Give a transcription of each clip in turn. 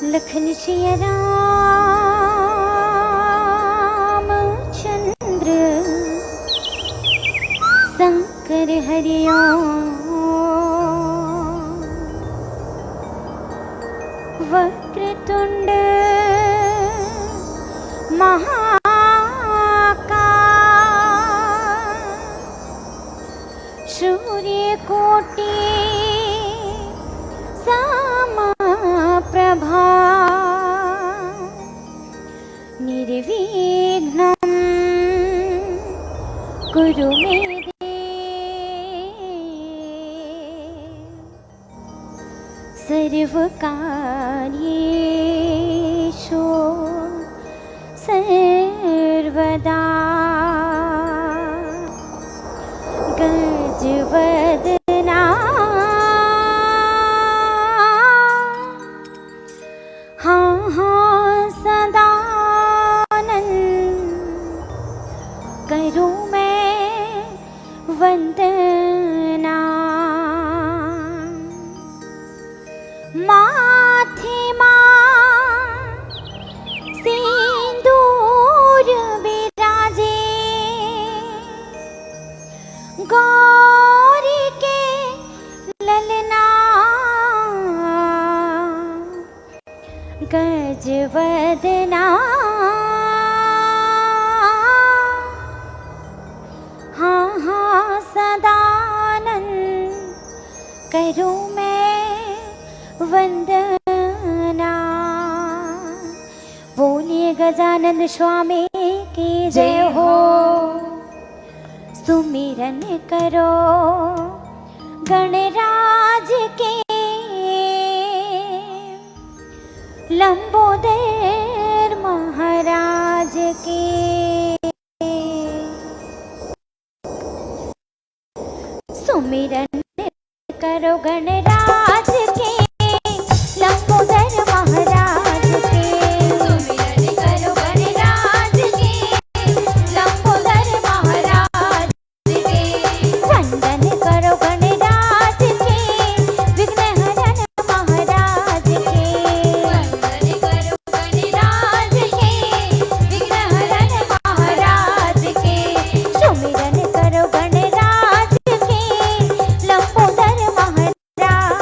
लखन सिया रामचंद्र शंकर हरिओम। वक्रतुंड महाकाय सूर्यकोटि समप्रभा निर्विघ्नं कुरु मे सर्वकार्येषु सर्वदा। गजवदना हाँ हाँ सदानंद करूँ मैं वंदना। माथे सिंदूर विराजे गौरी के ललना। गजवदना हाँ हाँ सदानंद करूँ मैं वंदना। बोलिए गजानंद स्वामी की जय हो। सुमिरन करो गणराज के लंबोदर महाराज के। सुमिरन करो गणराज के लंबोदर महाराज के। सुमिरन करो गणराज के लंबोदर महाराज के। वंदन करो गणराज के विघ्नहरण महाराज के। वंदन करो गणराज के विघ्नहरण महाराज के। सुमिरन करो गणराज के लंबोदर महाराज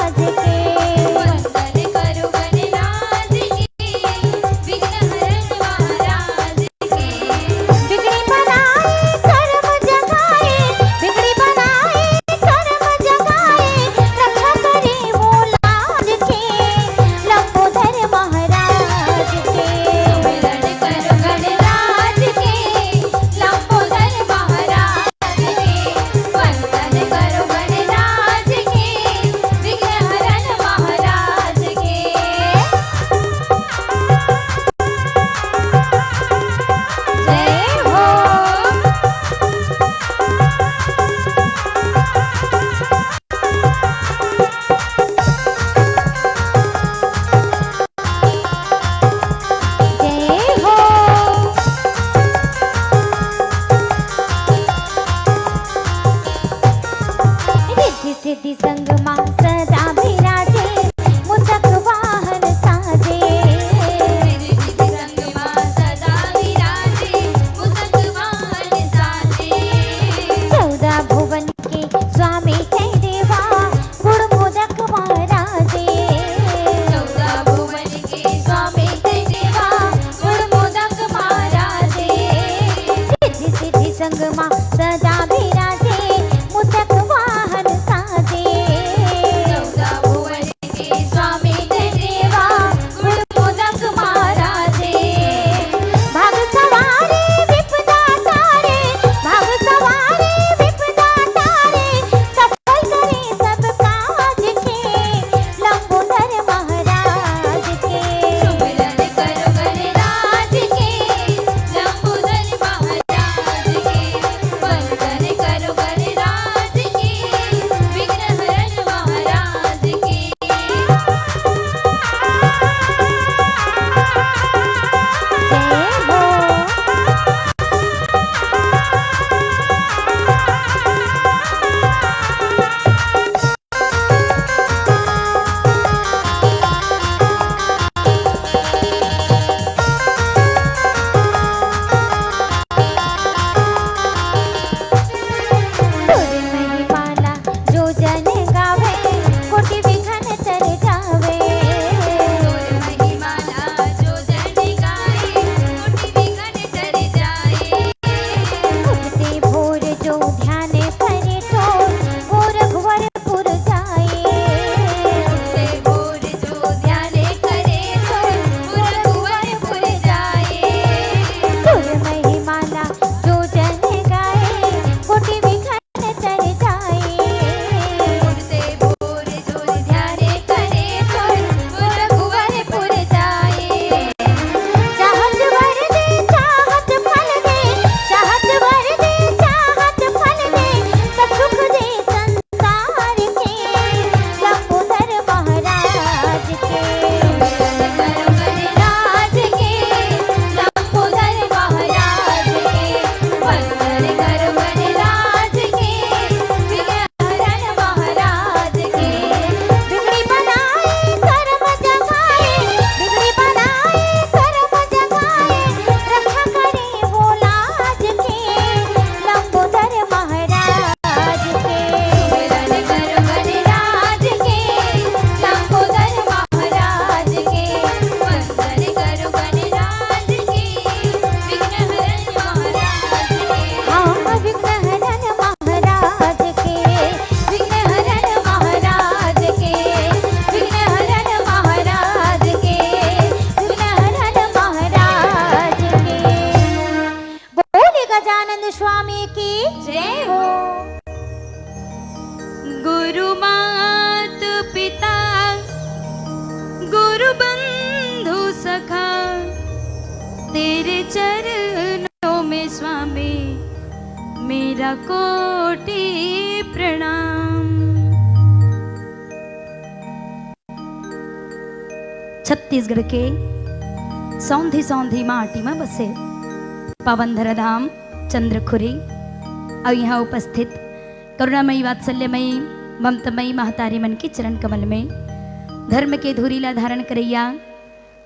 तेरे चरणों में स्वामी मेरा कोटि प्रणाम। छत्तीसगढ़ के सौंधी सौंधी माटी में बसे पावनधरा धाम चंद्रखुरी और यहाँ उपस्थित करुणामयी वात्सल्यमयी ममतामयी महतारी मन के चरण कमल में धर्म के धुरीला धारण करैया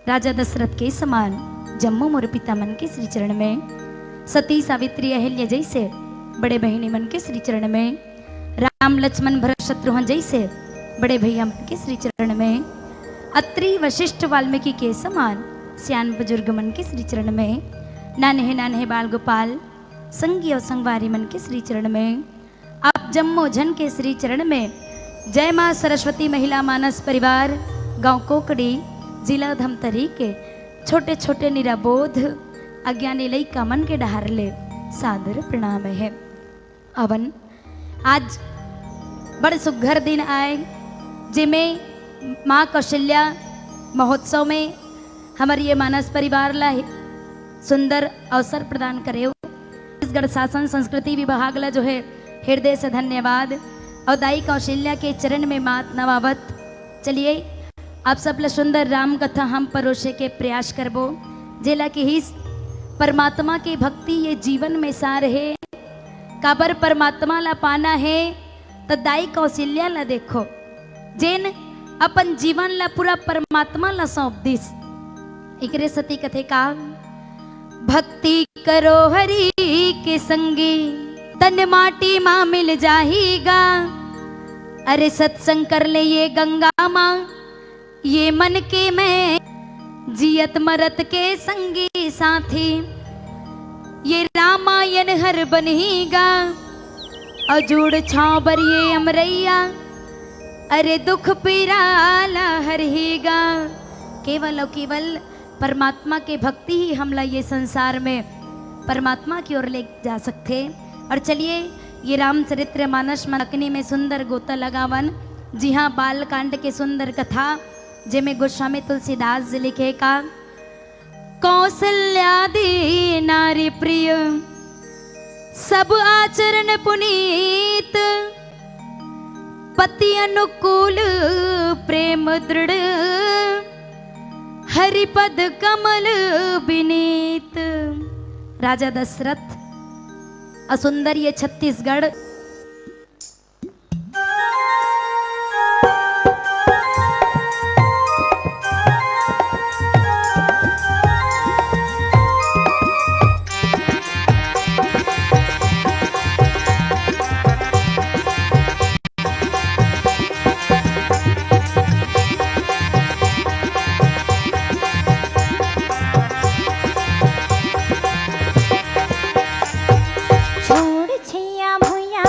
राजा दशरथ के समान जम्मू मोर पिता मन के श्री चरण में, सती सावित्री अहिल्या जैसे बड़े बहिनी मन के श्री चरण में, राम लक्ष्मण भरत शत्रुघ्न जैसे बड़े भैया मन के श्री चरण में, अत्रि वशिष्ठ वाल्मीकि के समान सियान बुजुर्ग मन के श्री चरण में, नान्हे नान्हे बाल गोपाल संगी और संगवारी मन के श्री चरण में, आप जम्मो जन के श्री चरण में, जय माँ सरस्वती महिला मानस परिवार गांव कोकड़ी जिला धमतरी के छोटे छोटे निराबोध अज्ञानी लइका मन के डहार ले सादर प्रणाम है। अवन आज बड़े सुघर दिन आए जिमें माँ कौशल्या महोत्सव में हमारे ये मानस परिवार ला सुंदर अवसर प्रदान करे। छत्तीसगढ़ शासन संस्कृति विभाग ला जो है हृदय से धन्यवाद और दाई कौशल्या के चरण में मात नवावत। चलिए आप सब ला सुंदर राम कथा हम परोसे के प्रयास करबो, जेला की ही परमात्मा की भक्ति ये जीवन में सार है। काबर परमात्मा ला पाना है तो दाई कौशल्या ला देखो जेन अपन जीवन ला पूरा परमात्मा ला सौंप दिस। एकरे सती कथे का भक्ति करो हरि के संगी तन माटी माँ मिल जाहीगा। अरे सत्संग कर ले ये गंगा माँ ये मन के मैं जियत मरत के संगी साथी। ये रामायण हर बनेगा अजूड़ छावर ये अमरैया। अरे दुख पीराला हरहेगा। केवल और केवल परमात्मा के भक्ति ही हमला ये संसार में परमात्मा की ओर ले जा सकते। और चलिए ये रामचरित्र मानस मनकनी में सुंदर गोता लगावन, जी हाँ बाल कांड के सुंदर कथा जिमें गोस्वामी तुलसीदास जी लिखे का कौशल्यादि नारी प्रिय सब आचरण पुनीत पति अनुकूल प्रेम दृढ़ हरिपद कमल विनीत। राजा दशरथ असुंदर ये छत्तीसगढ़ छोड़ छिया भुइया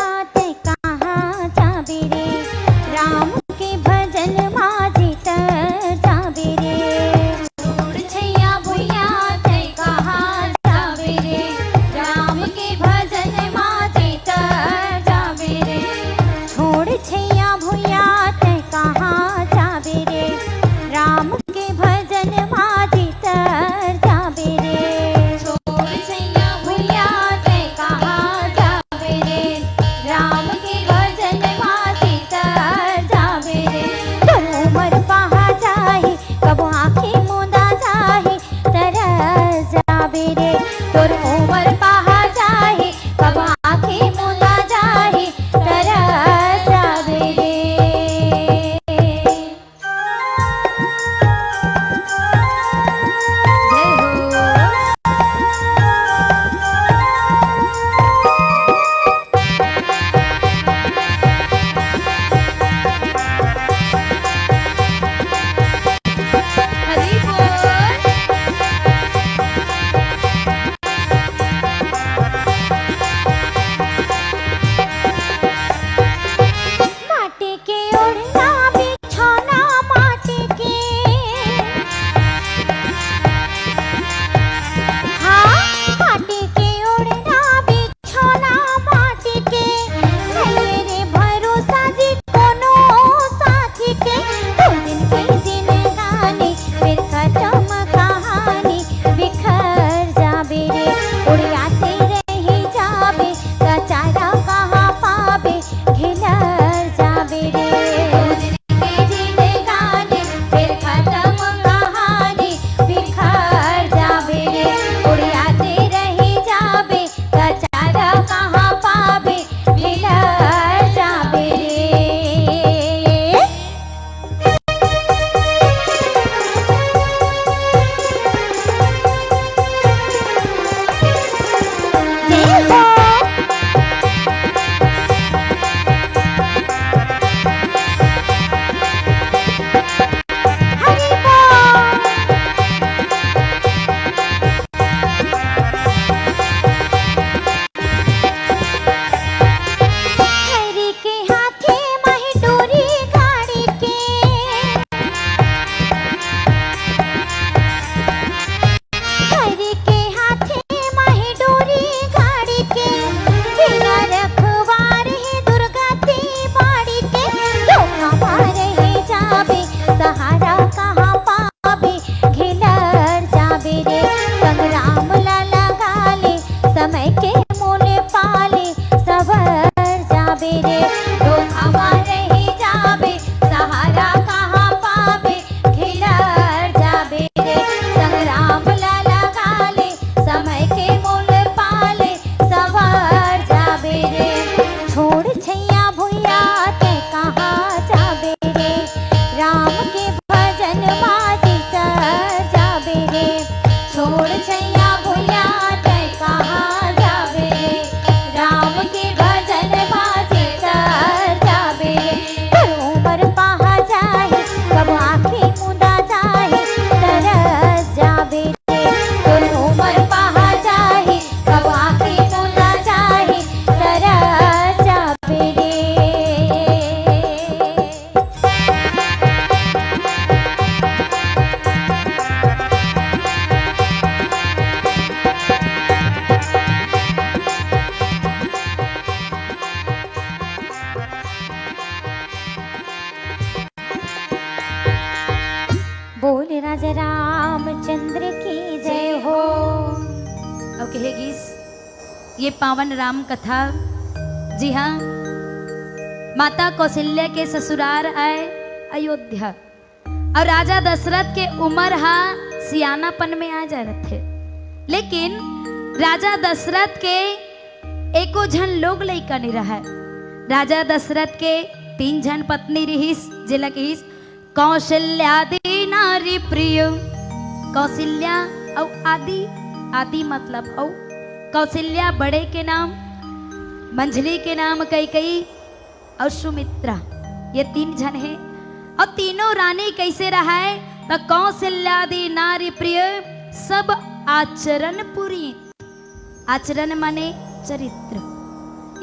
बोल राजा रामचंद्र की जय हो। अब कहेगी ये पावन राम कथा। जी हाँ, माता कौशल्या के ससुराल आए अयोध्या और राजा दशरथ के उम्र हा सियानापन में आ जा रहे थे, लेकिन राजा दशरथ के एको झन लोग लइका नहीं रहा। राजा दशरथ के 3 झन पत्नी रहीस, जिला की कौशल्यादि नारी प्रिय। कौशल्या और आदि, आदि मतलब औ कौशल्या बड़े के नाम, मंझली के नाम कैकेयी और सुमित्रा, ये 3 झन है। और तीनों रानी कैसे रहा है तो कौशल्यादि नारी प्रिय, सब आचरण पूरी। आचरण माने चरित्र।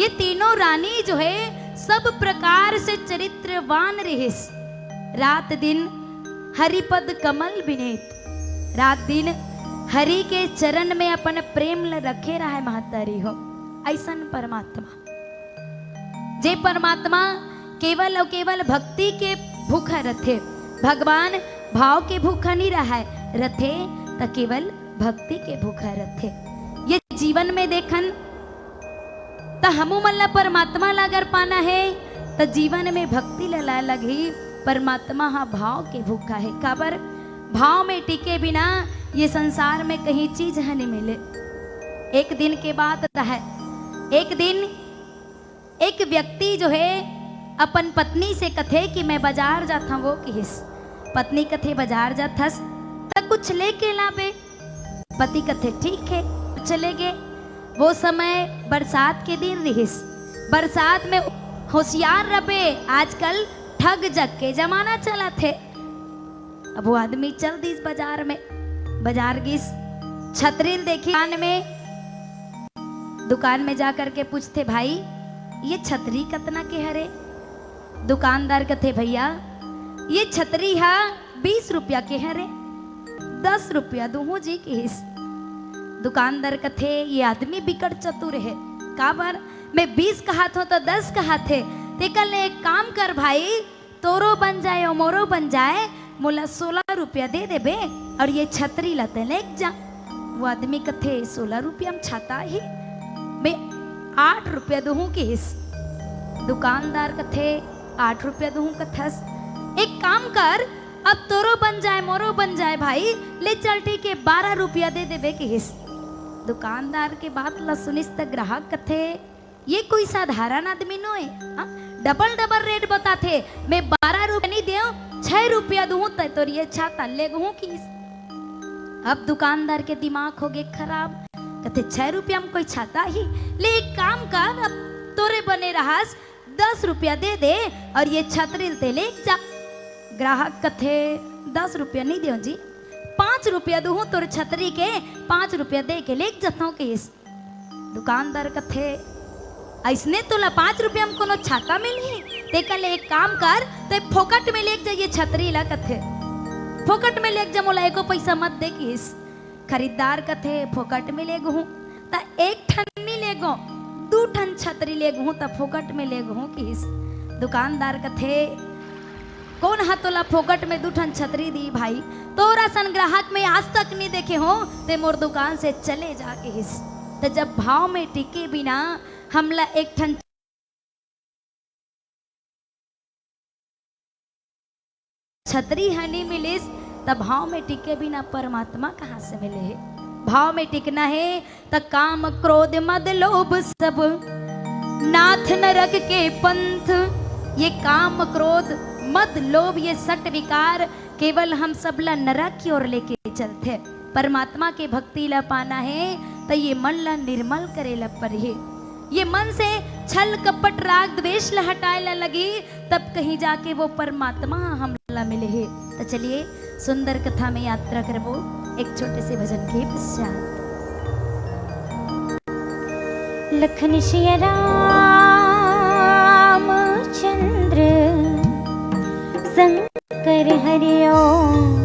ये तीनों रानी जो है सब प्रकार से चरित्रवान रहिस। रात दिन हरिपद कमल बिनेत, रात दिन हरि के चरण में अपन प्रेम ल रखे रहा है महतारी हो। ऐसन परमात्मा, जे परमात्मा केवल और केवल भक्ति के भूखा रथे। भगवान भाव के भूखा नहीं रहा है, रथे तो केवल भक्ति के भूखा रथे। ये जीवन में देखन तो हमू मन ला परमात्मा ला अगर पाना है तो जीवन में भक्ति ला लगी। परमात्मा हा भाव के भूखा है, काबर भाव में टिके बिना ये संसार में कहीं चीज है नहीं मिले। एक दिन के बाद है, एक दिन एक व्यक्ति जो है अपन पत्नी से कथे कि मैं बाजार जाता वो किस। पत्नी कथे बाजार जाथस तो कुछ लेके लावे। पति कथे ठीक है, चले गए। वो समय बरसात के दिन रहिस। बरसात में होशियार रबे, आजकल ठग जग के जमाना चला थे। अब वो आदमी चल दिस बाजार में, बाजार गिस, छतरी देखी दुकान में जा करके पूछते भाई ये छतरी कितना के हरे। दुकानदार कथे भैया ये छतरी है 20 रुपया के हरे, 10 रुपया दूहू जी की हिस। दुकानदार कथे ये आदमी बिकट चतुर है, काबर मैं 20 कहा था तो 10 कहा थे। ते कल एक काम कर भाई, तोरो बन जाए और मोरो बन जाए, मोला 16 रुपया दे दे बे और ये छतरी लते ले जा। वो आदमी कथे 16 रुपया में छाता ही, मैं 8 रुपया दूहू की हिस। दुकानदार कथे 8 रुपया दूहू कथस। एक काम कर, अब तोरो बन जाए मोरो बन जाए भाई, ले चल ठीक है 12 रुपया दे देबे की हिस। दुकानदार के बात ला सुनिस त ग्राहक कथे ये कोई साधारण आदमी नो है, डबल डबल रेट बताते। मैं 12 रुपया नहीं दे 6 रुपया दूँ तो ये छाता ले गूँ की। अब दुकानदार के दिमाग हो गए खराब, कहते 6 रुपया में कोई छाता ही, ले एक काम कर अब तोरे बने रहास 10 रुपया दे दे और ये छतरी ते ले जा। ग्राहक कथे 10 रुपया नहीं दो जी, 5 रुपया दूँ तोर छतरी के, 5 रुपया दे के ले जाता हूँ केस। दुकानदार कथे ऐसने तो ला 5 रुपया में कोनो छाता मिली, ते कल एक काम कर ते फोकट में ले जाइए छतरी ला कथे, फोकट में ले जा, मोला एको पैसा मत दे किस। खरीदार कथे फोकट में ले गहूँ ता 1 ठन नहीं ले गो, 2 ठन छतरी ले गहूँ ता फोकट में ले गहूँ किस। दुकानदार कथे कौन हा तोला फोकट में 2 ठन छतरी दी भाई, तोरा सन ग्राहक में आज तक नहीं देखे हो, ते मोर दुकान से चले जा के हिस। तो जब भाव में टिके बिना हमला 1 ठन छतरी हनी मिलिस, तब भाव में टिके बिना परमात्मा कहाँ से मिले है। भाव में टिकना है तो काम क्रोध मद लोभ सब नाथ नरक के पंथ। ये काम क्रोध मद लोभ ये 6 विकार केवल हम सब ला नरक की ओर लेके चलते। परमात्मा के भक्ति ला पाना है तो ये मन ला निर्मल करे ला पर है। ये मन से छल कपट राग द्वेष ला हटाए ला लगी, तब कहीं जाके वो परमात्मा हम ला मिले है। तो चलिए सुंदर कथा में यात्रा करबो एक छोटे से भजन के पश्चात। लखन सिया राम चंद्र शंकर हरिओम।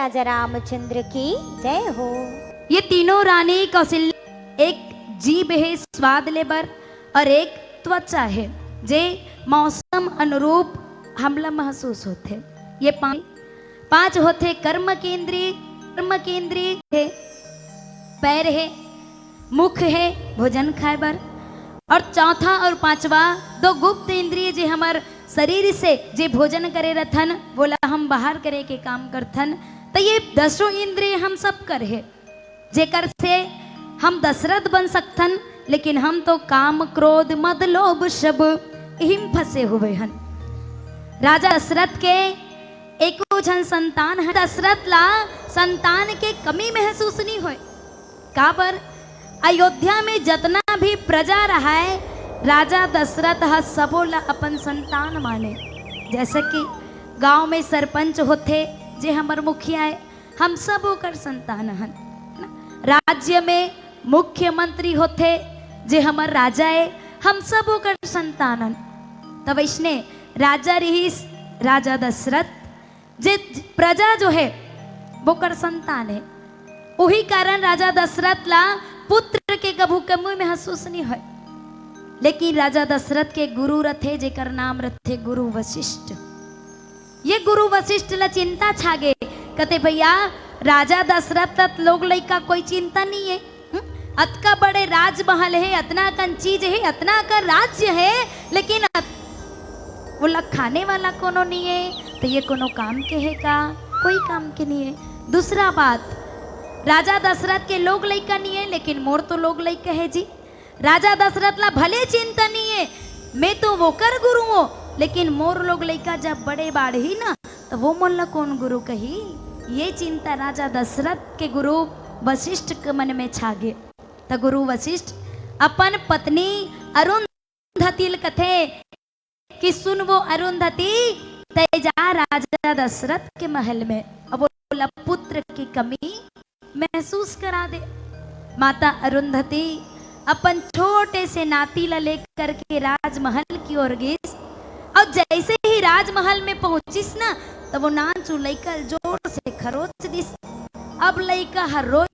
राजा रामचंद्र की जय हो। ये तीनों रानी कौशल्या एक जीभ है स्वाद लेबर और एक त्वचा है जे मौसम अनुरूप हमला महसूस होते। ये पांच होते कर्म केंद्रीय है, पैर है, मुख है भोजन खाएबर, और चौथा और पांचवा दो गुप्त इंद्रिय जे हमार शरीर से जे भोजन करे रथन बोला हम बाहर करे के काम करथन। तो ये दसों इंद्रिय हम सब कर है जेकर से हम दशरथ बन सकथन, लेकिन हम तो काम क्रोध मद लोभ सब हिम फंसे हुए हन। राजा दशरथ के एको जन संतान है, दशरथ ला संतान के कमी महसूस नहीं होए। का पर अयोध्या में जितना भी प्रजा रहा है राजा दशरथ हा सबो ला अपन संतान माने। जैसे कि गांव में सरपंच होते जे हमर मुखिया है, हम सब ओकर संतान हन। राज्य में मुख्यमंत्री होते जे हमर राजा है, हम सब ओकर संतान हन। तब इसने राजा रहीस राजा दशरथ जे प्रजा जो है वो कर संतान है। वही कारण राजा दशरथ ला पुत्र के कभू कमी महसूस नहीं है। लेकिन राजा दशरथ के गुरु रथे जेकर नाम रथे गुरु वशिष्ठ। ये गुरु वशिष्ठ ला चिंता छागे, कहते भैया राजा दशरथ लोग लइका कोई चिंता नहीं है, अतका बड़े राजमहल है, अतना कन चीज है, अतना का राज्य है, लेकिन वो लग खाने वाला कोनो नहीं है। तो ये कोनो काम के है का? कोई काम के नहीं है। दूसरा बात, राजा दशरथ के लोग लइका नहीं है, लेकिन मोर तो लोग लइका है जी। राजा दशरथ ला भले चिंता नहीं है, मैं तो वो कर गुरु हूँ, लेकिन मोर लोग लइका जब बड़े बाढ़ ही ना तो वो मन ला कौन गुरु कही। ये चिंता राजा दशरथ के गुरु वशिष्ठ के मन में छागे। तो गुरु वशिष्ठ अपन पत्नी अरुंधति कथे कि सुन वो अरुंधति तेजा राजा दशरथ के महल में, अब बोला पुत्र की कमी महसूस करा दे। माता अरुंधति अपन छोटे से नाती ला लेकर के राजमहल की ओर गई, और जैसे ही राजमहल में पहुंचिस ना तो वो नाचू लइका जोर से खरोच दिस। अब लइका हर रोज